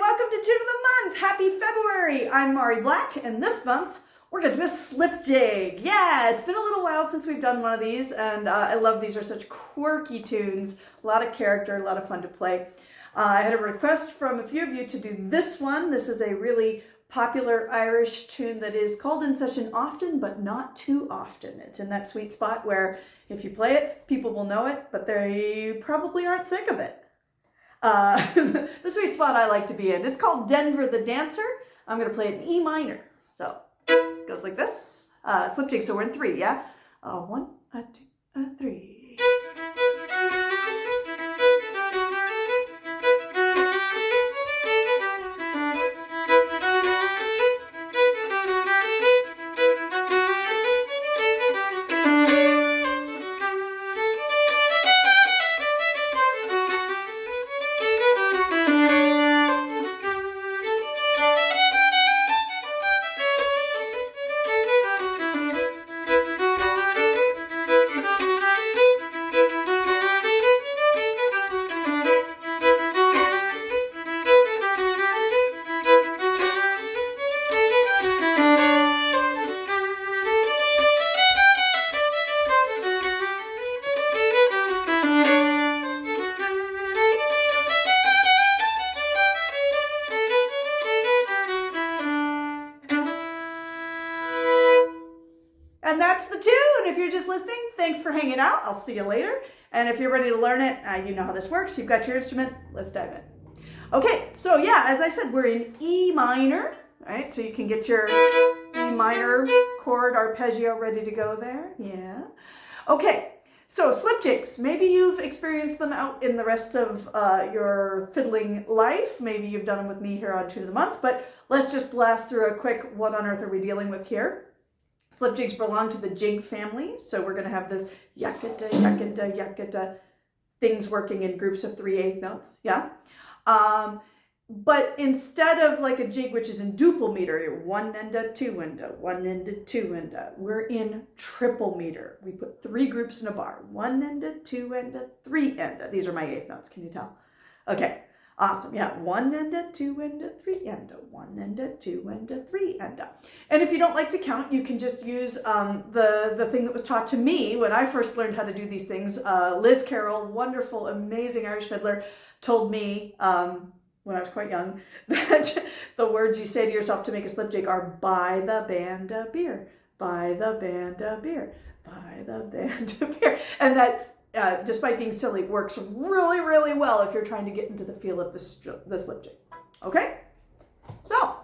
welcome to Tune of the Month. Happy February. I'm Mari Black, and this month we're going to do a slip jig. Yeah, it's been a little while since we've done one of these, and I love these. Are such quirky tunes, a lot of character, a lot of fun to play. I had a request from a few of you to do this one. This is a really popular Irish tune that is called in session often, but not too often. It's in that sweet spot where if you play it, people will know it, but they probably aren't sick of it. The sweet spot I like to be in. It's called Denver the Dancer. I'm going to play it in E minor. So it goes like this. Slip jig, so we're in 3, yeah? 1, 2, 3. And that's the tune. If you're just listening, thanks for hanging out. I'll see you later. And if you're ready to learn it, you know how this works. You've got your instrument. Let's dive in. Okay, so yeah, as I said, we're in E minor, right? So you can get your E minor chord arpeggio ready to go there. Yeah. Okay, so slip jigs. Maybe you've experienced them out in the rest of your fiddling life. Maybe you've done them with me here on Tune of the Month, but let's just blast through a quick what on earth are we dealing with here. Slip jigs belong to the jig family, so we're going to have this yakata, yakata, yakata, things working in groups of 3/8 notes, yeah? But instead of like a jig which is in duple meter, 1 and a 2 and a 1 and a 2 and a, we're in triple meter. We put 3 groups in a bar, 1 and a 2 and a 3 and a. These are my 8th notes, can you tell? Okay. Awesome, yeah, 1 and a 2 and a 3 and a 1 and a 2 and a 3 and a. And if you don't like to count, you can just use the thing that was taught to me when I first learned how to do these things. Liz Carroll, wonderful, amazing Irish fiddler, told me when I was quite young that the words you say to yourself to make a slip jig are buy the band a beer, buy the band a beer, buy the band a beer. And that despite being silly, works really, really well if you're trying to get into the feel of the slip jig. Okay? So,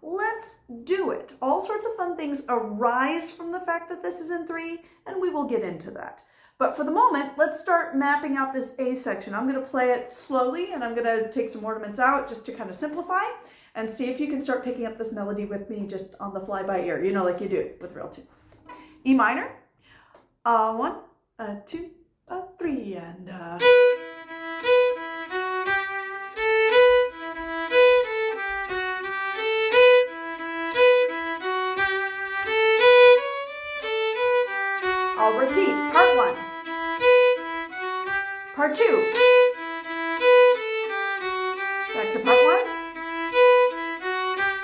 let's do it. All sorts of fun things arise from the fact that this is in 3, and we will get into that. But for the moment, let's start mapping out this A section. I'm going to play it slowly, and I'm going to take some ornaments out just to kind of simplify, and see if you can start picking up this melody with me just on the fly by ear, you know, like you do with real tunes. E minor. 1, 2, 3 and I'll repeat. Part 1, part 2, back to part 1,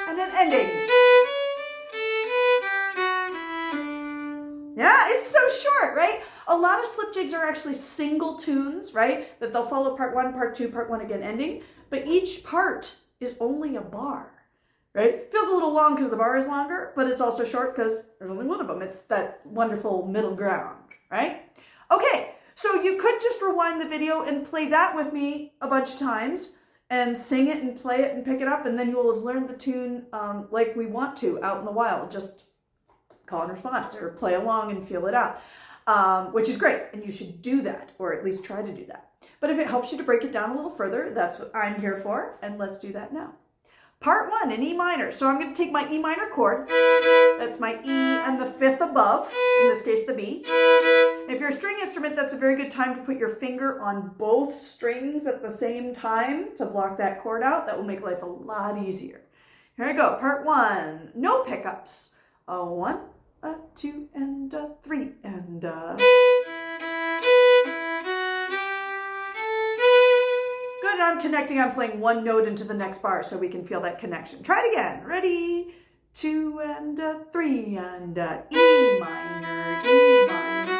and then ending. Yeah, it's so short, right? A lot of slip jigs are actually single tunes, right? That they'll follow part 1, part 2, part 1 again, ending. But each part is only a bar, right? Feels a little long because the bar is longer, but it's also short because there's only one of them. It's that wonderful middle ground, right? Okay, so you could just rewind the video and play that with me a bunch of times and sing it and play it and pick it up, and then you will have learned the tune like we want to out in the wild. Just call and response or play along and feel it out. Which is great, and you should do that, or at least try to do that. But if it helps you to break it down a little further, that's what I'm here for, and let's do that now. Part 1 in E minor. So I'm going to take my E minor chord, that's my E and the 5th above, in this case the B. And if you're a string instrument, that's a very good time to put your finger on both strings at the same time to block that chord out. That will make life a lot easier. Here I go, part 1, no pickups. 1, 2 and 3 and Good, it on connecting, I'm playing one note into the next bar so we can feel that connection. Try it again. Ready? 2 and 3 and E minor, E minor.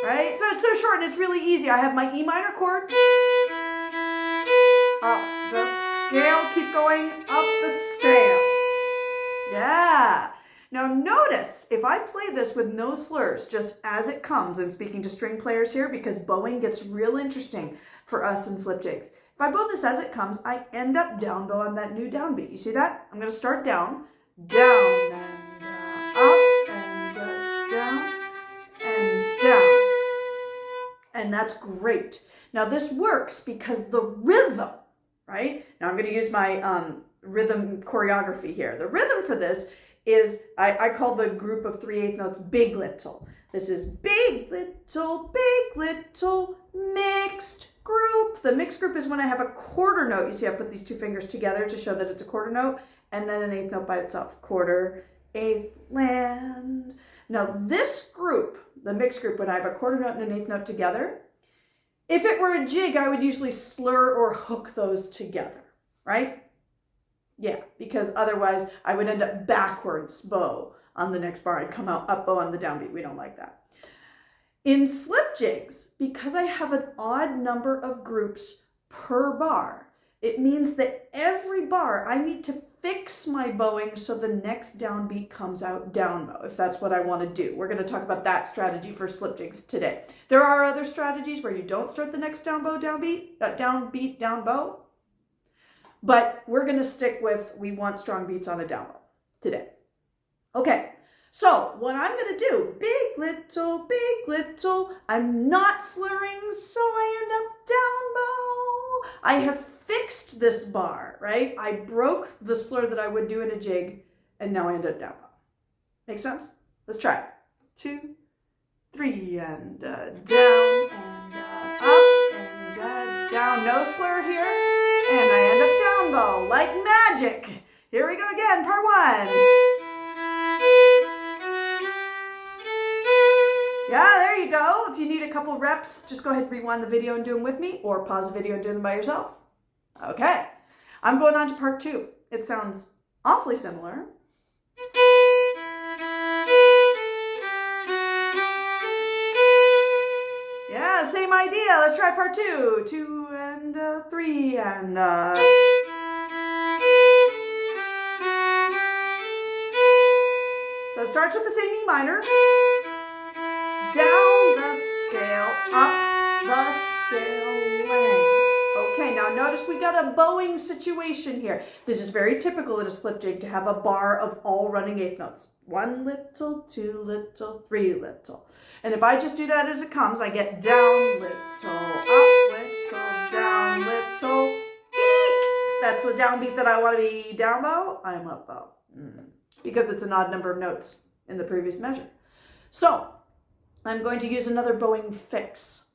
Right? So it's so short and it's really easy. I have my E minor chord. Up the scale. Keep going up the scale. Yeah. Now notice, if I play this with no slurs, just as it comes, I'm speaking to string players here because bowing gets real interesting for us in slip jigs. If I bow this as it comes, I end up down bow on that new downbeat. You see that? I'm going to start down, down, and up, and down, and down. And that's great. Now this works because the rhythm, right? Now I'm going to use my rhythm choreography here. The rhythm for this is, I call the group of 3/8 notes big little. This is big little, mixed group. The mixed group is when I have a quarter note. You see I put these two fingers together to show that it's a quarter note, and then an eighth note by itself. Quarter, eighth, land. Now this group, the mixed group, when I have a quarter note and an eighth note together, if it were a jig, I would usually slur or hook those together, right? Yeah, because otherwise I would end up backwards bow on the next bar. I'd come out up bow on the downbeat. We don't like that. In slip jigs, because I have an odd number of groups per bar, it means that every bar I need to fix my bowing so the next downbeat comes out down bow, if that's what I want to do. We're going to talk about that strategy for slip jigs today. There are other strategies where you don't start the next down bow, downbeat, down bow. But we're going to stick with, we want strong beats on a down bow today. Okay, so what I'm going to do, big little, I'm not slurring, so I end up down bow. I have fixed this bar, right? I broke the slur that I would do in a jig, and now I end up down bow. Make sense? Let's try it. 2, 3, and down, and up, and down. No slur here. And I end up down bow, like magic. Here we go again, part 1. Yeah, there you go. If you need a couple reps, just go ahead and rewind the video and do them with me, or pause the video and do them by yourself. Okay, I'm going on to part 2. It sounds awfully similar. Yeah, same idea. Let's try part 2. 2 and 3 and So it starts with the same E minor. Down the scale, up the scale, length. Okay, now notice we got a bowing situation here. This is very typical in a slip jig to have a bar of all running eighth notes. 1 little, 2 little, 3 little. And if I just do that as it comes, I get down little, up little, down little, eek. That's the downbeat that I want to be down bow. I'm up bow. Because it's an odd number of notes in the previous measure. So I'm going to use another bowing fix.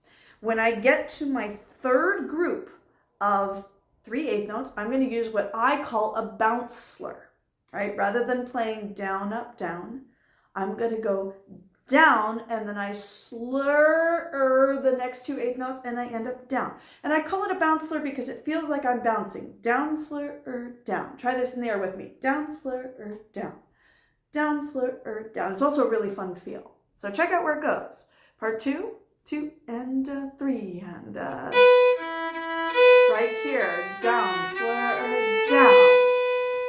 When I get to my third group of 3/8 notes, I'm going to use what I call a bounce slur, right? Rather than playing down, up, down, I'm going to go down, and then I slur the next 2 eighth notes, and I end up down. And I call it a bounce slur because it feels like I'm bouncing. Down, slur, down. Try this in the air with me. Down, slur, down. Down, slur, down. It's also a really fun feel. So check out where it goes. Part 2, 2 and 3 and right here. Down, slur, down.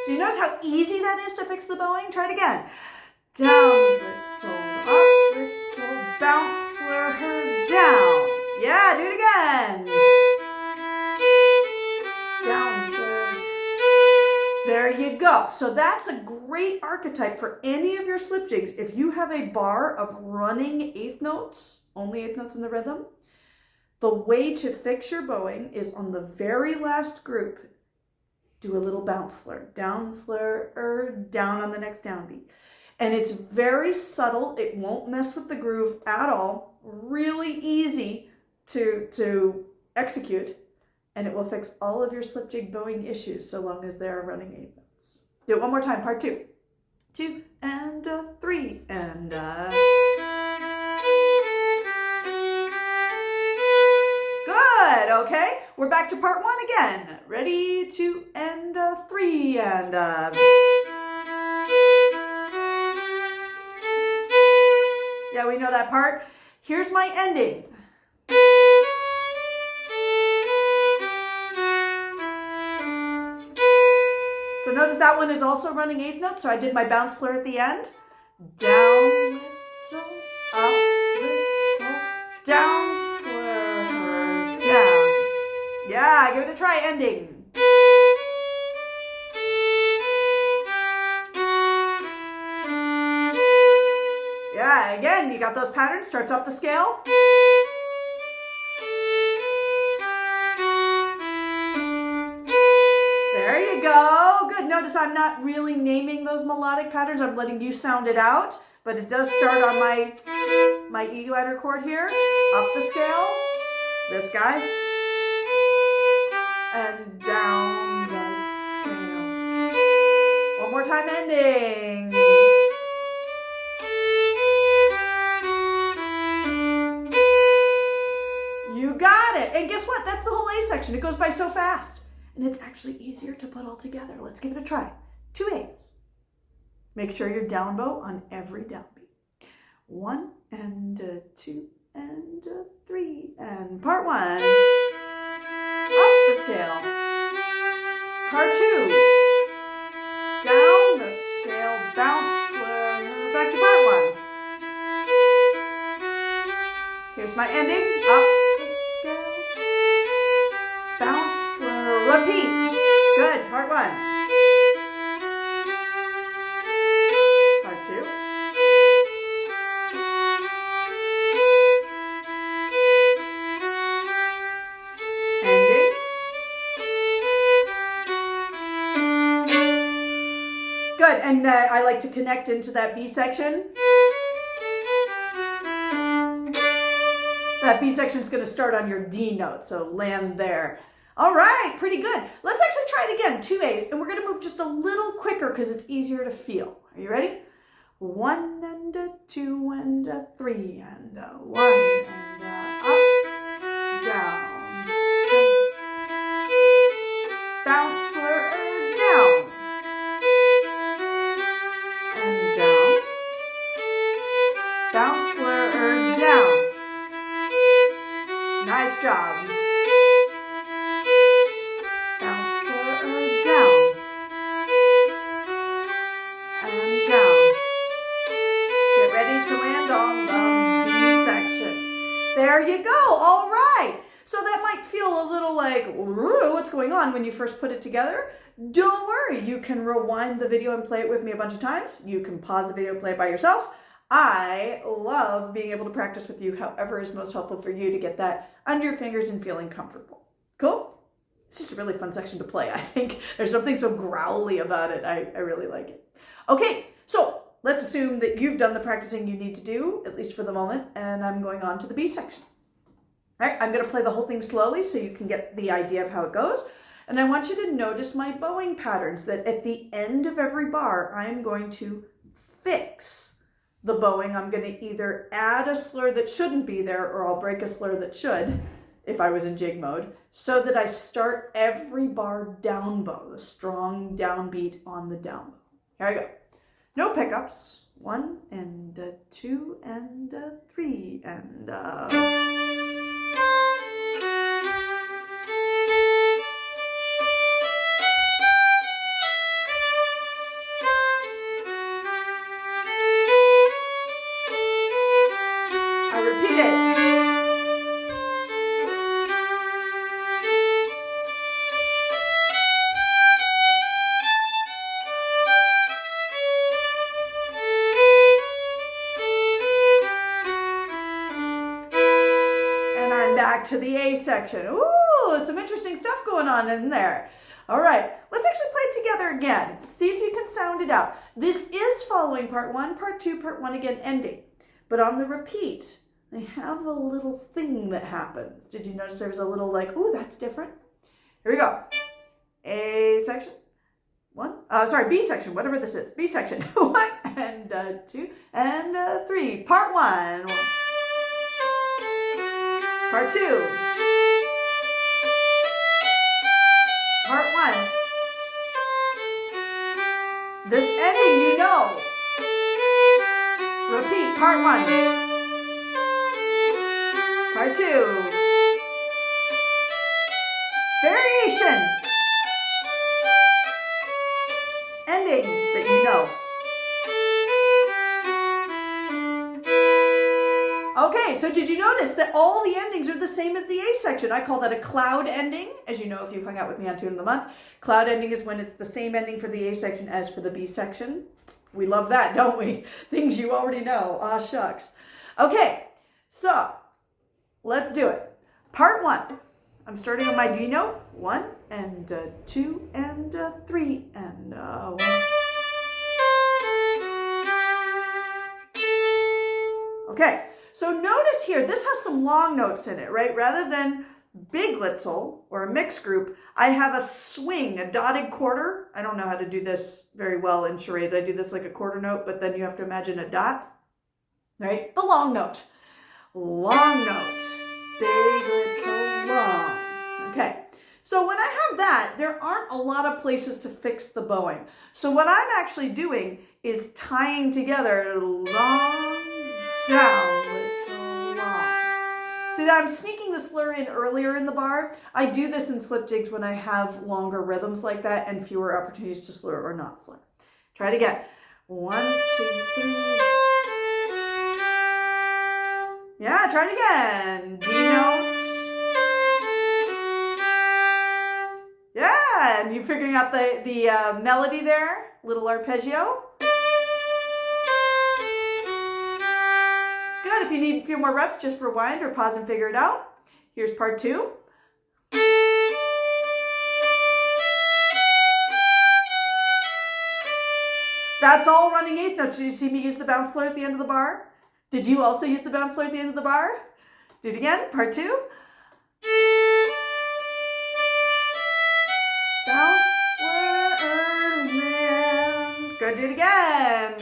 Do you notice how easy that is to fix the bowing? Try it again. Down, little, up, little, bounce, slur, down. Yeah, do it again. Down, slur. There you go. So that's a great archetype for any of your slip jigs. If you have a bar of running eighth notes, only eighth notes in the rhythm, the way to fix your bowing is on the very last group, do a little bounce slur. Down, slur, down on the next downbeat. And it's very subtle. It won't mess with the groove at all. Really easy to execute. And it will fix all of your slip jig bowing issues so long as they are running eighth notes. Do it one more time, part 2. 2 and 3 and Good. good. Okay, we're back to part one again. Ready, 2 and 3 and yeah, we know that part. Here's my ending. So notice that one is also running 8th notes, so I did my bounce slur at the end. Down, little, up, little, down, slur, down. Yeah, give it a try, ending. Yeah, again, you got those patterns, starts up the scale. There you go. Good. Notice I'm not really naming those melodic patterns. I'm letting you sound it out, but it does start on my E minor chord here. Up the scale. This guy. And down the scale. One more time, ending. You got it. And guess what? That's the whole A section. It goes by so fast. And it's actually easier to put all together. Let's give it a try. 2 A's. Make sure you're down bow on every downbeat. 1 and 2 and 3 and part 1. Up the scale. Part 2. Down the scale. Bounce slur. Back to part 1. Here's my ending. Up the scale. Bounce. Repeat. Good. Part 1. Part 2. Ending. Good. And I like to connect into that B section. That B section is going to start on your D note, so land there. All right, pretty good. Let's actually try it again, 2 A's, and we're going to move just a little quicker because it's easier to feel. Are you ready? 1 and 2 and 3 and 1 and up, down, bounce, slur, down, and down, bounce, slur, down. Nice job. There you go. All right. So that might feel a little like, what's going on when you first put it together? Don't worry. You can rewind the video and play it with me a bunch of times. You can pause the video and play it by yourself. I love being able to practice with you however is most helpful for you to get that under your fingers and feeling comfortable. Cool? It's just a really fun section to play. I think there's something so growly about it. I really like it. Okay, so let's assume that you've done the practicing you need to do, at least for the moment, and I'm going on to the B section. All right, I'm going to play the whole thing slowly so you can get the idea of how it goes. And I want you to notice my bowing patterns, that at the end of every bar, I'm going to fix the bowing. I'm going to either add a slur that shouldn't be there, or I'll break a slur that should, if I was in jig mode, so that I start every bar down bow, the strong downbeat on the down bow. Here I go. No pickups. 1 and 2 and 3 and I repeat it. Back to the A section. Ooh, some interesting stuff going on in there. All right, let's actually play it together again. See if you can sound it out. This is following part 1, part 2, part 1 again, ending. But on the repeat, I have a little thing that happens. Did you notice there was a little like, ooh, that's different? Here we go. A section. B section, whatever this is. B section. 1 and 2 and 3. Part 1. Part 2. ending, you know. Repeat, part 1. Part 2. Variation. Ending that you know. Okay, so did you notice that all the endings are the same as the A section? I call that a cloud ending. As you know, if you've hung out with me on Tune of the Month, cloud ending is when it's the same ending for the A section as for the B section. We love that, don't we? Things you already know. Ah, shucks. Okay, so let's do it. Part 1. I'm starting on my D note. 1 and 2 and 3 and 1. Okay, so notice here, this has some long notes in it, right? Rather than big little or a mixed group, I have a swing, a dotted quarter. I don't know how to do this very well in charades. I do this like a quarter note, but then you have to imagine a dot, right? The long note. Long note. Big, little, long. Okay. So when I have that, there aren't a lot of places to fix the bowing. So what I'm actually doing is tying together long, down, little, long. See, I'm sneaking the slur in earlier in the bar. I do this in slip jigs when I have longer rhythms like that and fewer opportunities to slur or not slur. Try it again. 1, 2, 3. Yeah, try it again. D note. Yeah, and you figuring out the melody there? Little arpeggio. Good. If you need a few more reps, just rewind or pause and figure it out. Here's part 2. That's all running eighth notes. Did you see me use the bounce slur at the end of the bar? Did you also use the bounce slur at the end of the bar? Do it again. Part 2. Bounce slur, man. Good. Do it again.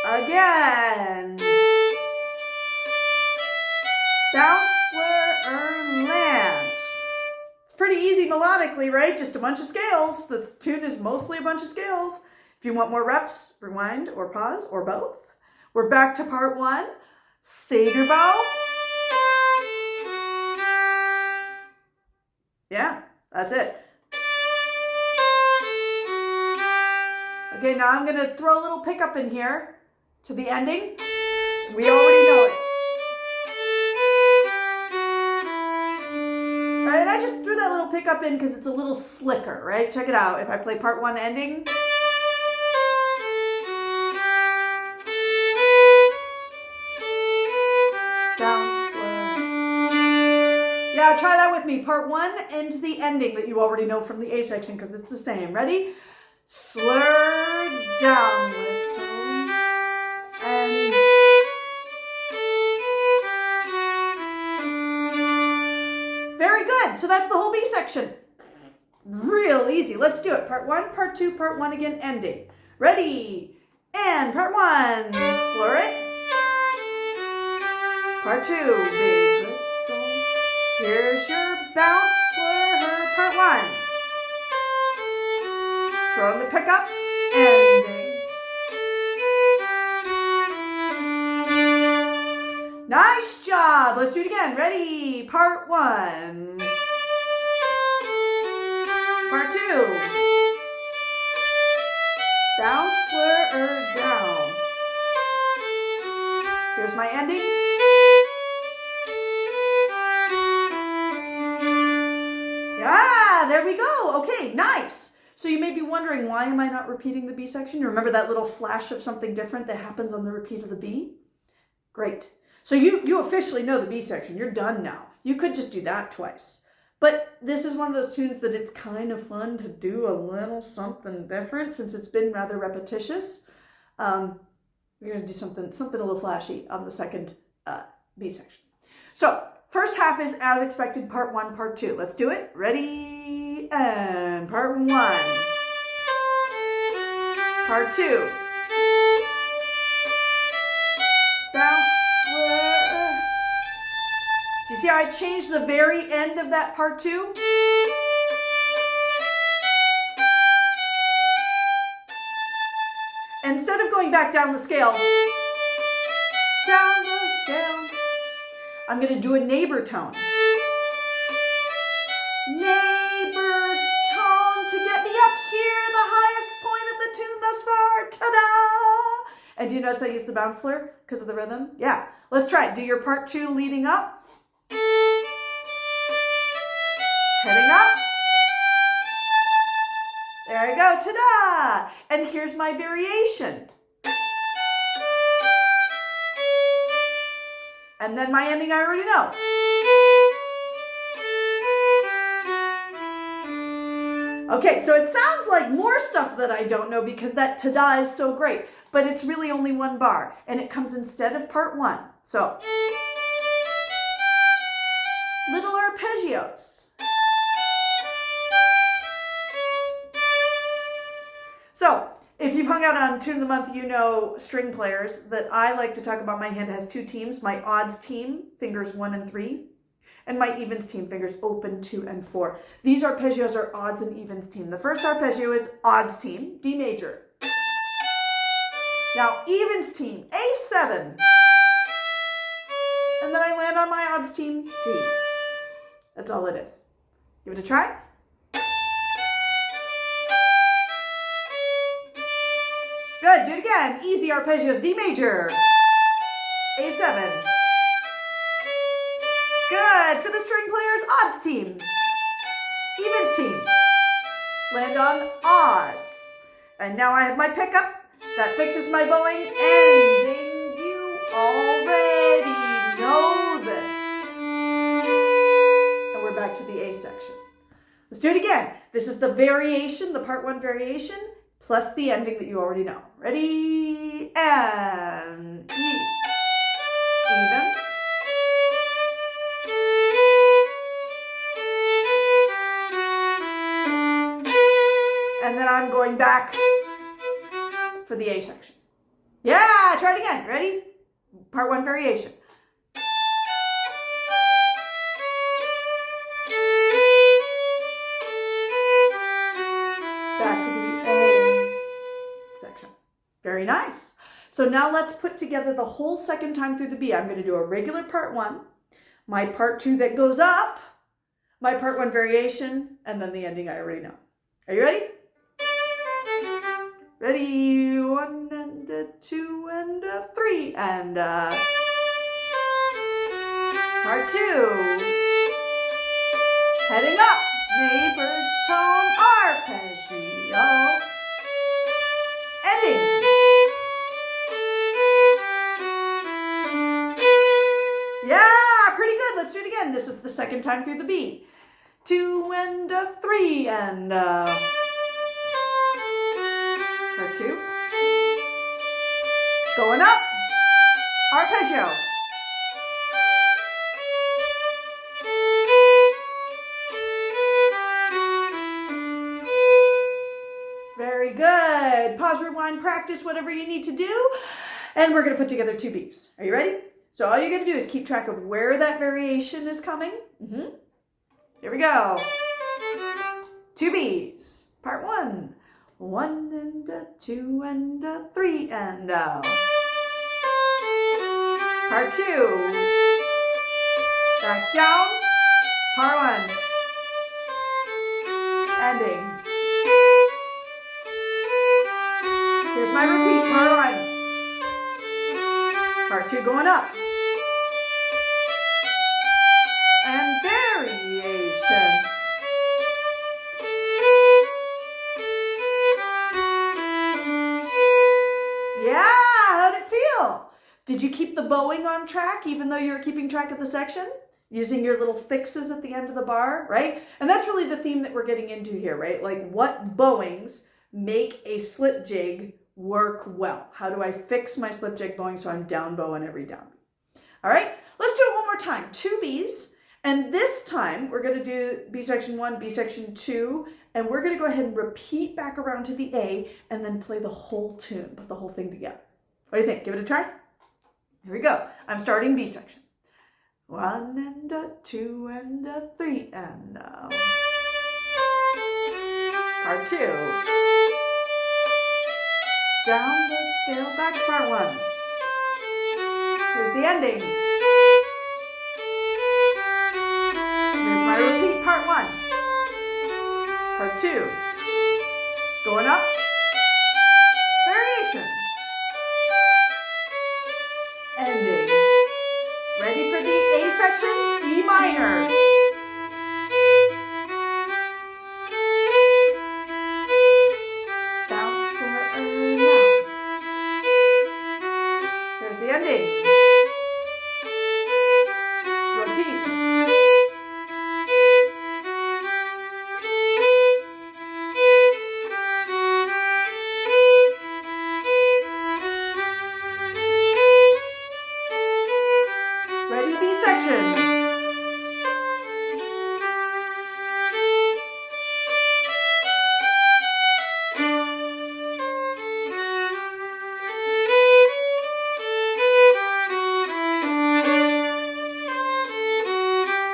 Again. Bounce, slur, land. It's pretty easy melodically, right? Just a bunch of scales. This tune is mostly a bunch of scales. If you want more reps, rewind or pause or both. We're back to part 1. Sager bow. Yeah, that's it. Okay, now I'm going to throw a little pickup in here. To the ending, we already know it. All right, I just threw that little pickup in because it's a little slicker, right? Check it out. If I play part 1 ending. Bounce, slur. Yeah, try that with me. Part 1 and the ending that you already know from the A section because it's the same. Ready? Slur down, little. And very good. So that's the whole B section. Real easy. Let's do it. Part 1, part 2, part 1 again, ending. Ready? And part 1, slur it. Part 2, big little. Here's your bounce, slur, part 1. Throw in the pickup, ending. Nice job. Let's do it again. Ready? Part 1. Part 2. Bounce, slur, down. Here's my ending. Yeah, there we go. Okay, nice. So you may be wondering, why am I not repeating the B section? You remember that little flash of something different that happens on the repeat of the B? Great. So you officially know the B section. You're done now. You could just do that twice. But this is one of those tunes that it's kind of fun to do a little something different since it's been rather repetitious. We're going to do something a little flashy on the second B section. So first half is as expected, part 1, part 2. Let's do it. Ready? And part 1. Part 2. Bounce. Do you see how I changed the very end of that part 2? instead of going back down the scale, I'm going to do a neighbor tone. Neighbor tone to get me up here, the highest point of the tune thus far. Ta-da! And do you notice I use the bounce slur because of the rhythm? Yeah. Let's try it. Do your part 2 leading up. Heading up. There you go. Ta-da! And here's my variation. And then my ending I already know. Okay, so it sounds like more stuff that I don't know because that ta-da is so great, but it's really only one bar, and it comes instead of part 1. So, little arpeggios. So, if you've hung out on Tune of the Month, you know, string players, that I like to talk about my hand has 2 teams. My odds team, fingers 1 and 3. And my evens team, fingers open 2 and 4. These arpeggios are odds and evens team. The first arpeggio is odds team, D major. Now evens team, A7. And then I land on my odds team, D. That's all it is. Give it a try. Good, do it again. Easy arpeggios, D major, A7. Good. For the string players, odds team. Evens team. Land on odds. And now I have my pickup. That fixes my bowing. Ending. You already know this. And we're back to the A section. Let's do it again. This is the variation, the part 1 variation, plus the ending that you already know. Ready? And E. Evens. And then I'm going back for the A section. Yeah, try it again. Ready? Part 1 variation. Back to the A section. Very nice. So now let's put together the whole second time through the B. I'm going to do a regular part 1, my part 2 that goes up, my part 1 variation, and then the ending I already know. Are you ready? Ready, 1 and a 2 and a 3 and part 2. Heading up, neighbor tone arpeggio. Ending. Yeah, pretty good. Let's do it again. This is the second time through the B. 2 and a 3 and part 2. Going up. Arpeggio. Very good. Pause, rewind, practice, whatever you need to do. And we're going to put together 2 Bs. Are you ready? So all you're going to do is keep track of where that variation is coming. Here we go. 2 Bs. Part 1. 1 and a 2 and a 3 and part 2. Back down. Part 1. Ending. Here's my repeat. Part 1. Part 2 going up. And variation. Yeah, how'd it feel? Did you keep the bowing on track even though you were keeping track of the section? Using your little fixes at the end of the bar, right? And that's really the theme that we're getting into here, right? Like what bowings make a slip jig work well? How do I fix my slip jig bowing so I'm down bow on every down beat? All right, let's do it one more time. 2 Bs. And this time we're going to do B section 1, B section 2, and we're going to go ahead and repeat back around to the A and then play the whole tune, put the whole thing together. What do you think? Give it a try? Here we go. I'm starting B section. 1 and a 2 and a 3 and part 2. down the scale, back to part one. Here's the ending. Here's my repeat, part one. Part two. Going up. Variation. Ending. Ready for the A section? E minor. The ending. Repeat. Ready, B section.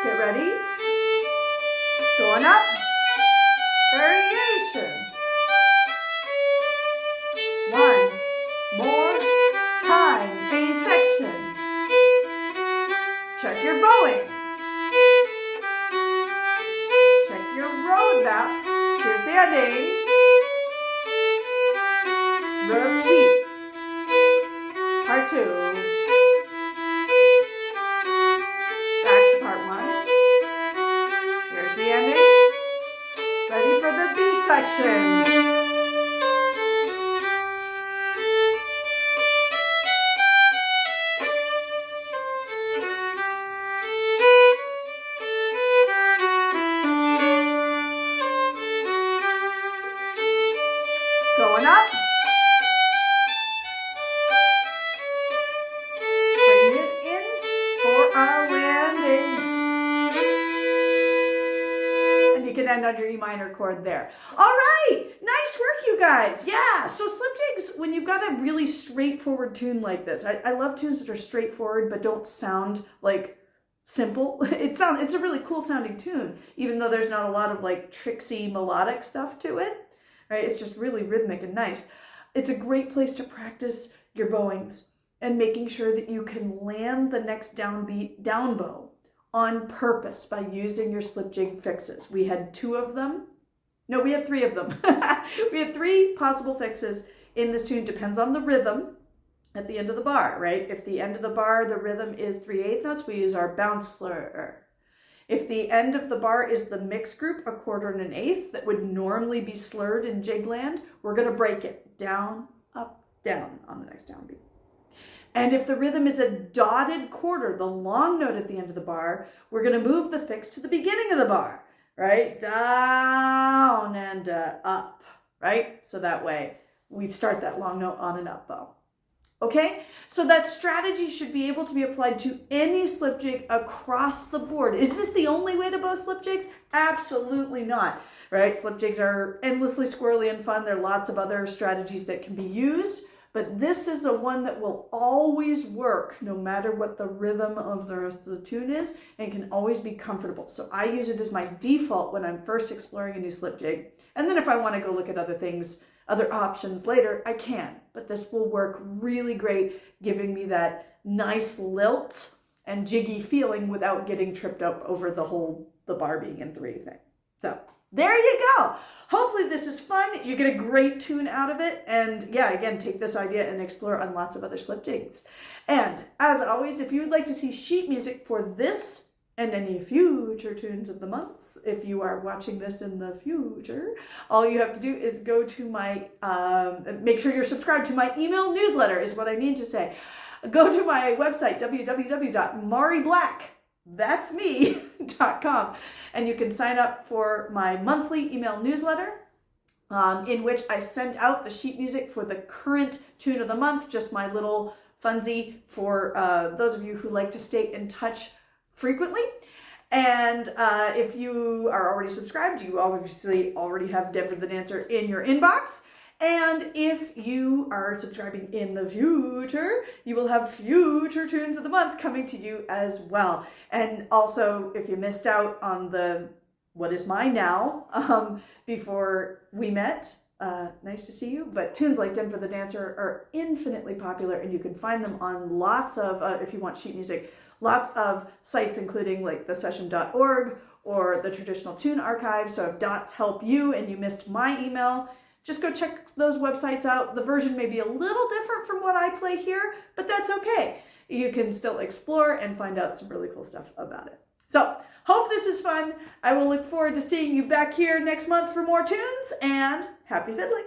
Get ready. Going up. Variation. One more time. A section. Check your bowing. Check your road map. Here's the ending. Repeat. Part two. Back to part one. Here's the ending. Ready for the B section. Going up. Bring it in for our landing. And you can end on your E minor chord there. All right, nice work, you guys. Yeah, so slip jigs, when you've got a really straightforward tune like this, I love tunes that are straightforward but don't sound like simple. It's a really cool sounding tune, even though there's not a lot of like tricksy melodic stuff to it. Right? It's just really rhythmic and nice. It's a great place to practice your bowings and making sure that you can land the next downbeat down bow on purpose by using your slip jig fixes. We had two of them. No, we had three of them. We had three possible fixes in this tune. Depends on the rhythm at the end of the bar, right? If the end of the bar, the rhythm is 3/8 notes, we use our bounce slur. If the end of the bar is the mixed group, a quarter and an eighth, that would normally be slurred in jigland, we're going to break it down, up, down on the next downbeat. And if the rhythm is a dotted quarter, the long note at the end of the bar, we're going to move the fix to the beginning of the bar, right? Down and up, right? So that way we start that long note on an up bow. Okay, so that strategy should be able to be applied to any slip jig across the board. Is this the only way to bow slip jigs? Absolutely not, right? Slip jigs are endlessly squirrely and fun. There are lots of other strategies that can be used, but this is the one that will always work no matter what the rhythm of the rest of the tune is, and can always be comfortable. So I use it as my default when I'm first exploring a new slip jig. And then if I want to go look at other things, other options later, I can, but this will work really great, giving me that nice lilt and jiggy feeling without getting tripped up over the bar being in 3 thing. So there you go. Hopefully this is fun. You get a great tune out of it. And yeah, again, take this idea and explore on lots of other slip jigs. And as always, if you would like to see sheet music for this and any future tunes of the month, if you are watching this in the future, all you have to do is go to my, make sure you're subscribed to my email newsletter is what I mean to say. Go to my website, www.mariblack.com, and you can sign up for my monthly email newsletter, in which I send out the sheet music for the current tune of the month, just my little funsy for those of you who like to stay in touch frequently. And if you are already subscribed, you obviously already have Deborah the Dancer in your inbox. And if you are subscribing in the future, you will have future tunes of the month coming to you as well. And also, if you missed out on the What Is Mine Now before we met, nice to see you. But tunes like Den for the Dancer are infinitely popular, and you can find them on lots of, if you want sheet music, lots of sites, including like thesession.org or the Traditional Tune Archive. So if dots help you and you missed my email, just go check those websites out. The version may be a little different from what I play here, but that's okay. You can still explore and find out some really cool stuff about it. So, hope this is fun. I will look forward to seeing you back here next month for more tunes, and happy fiddling!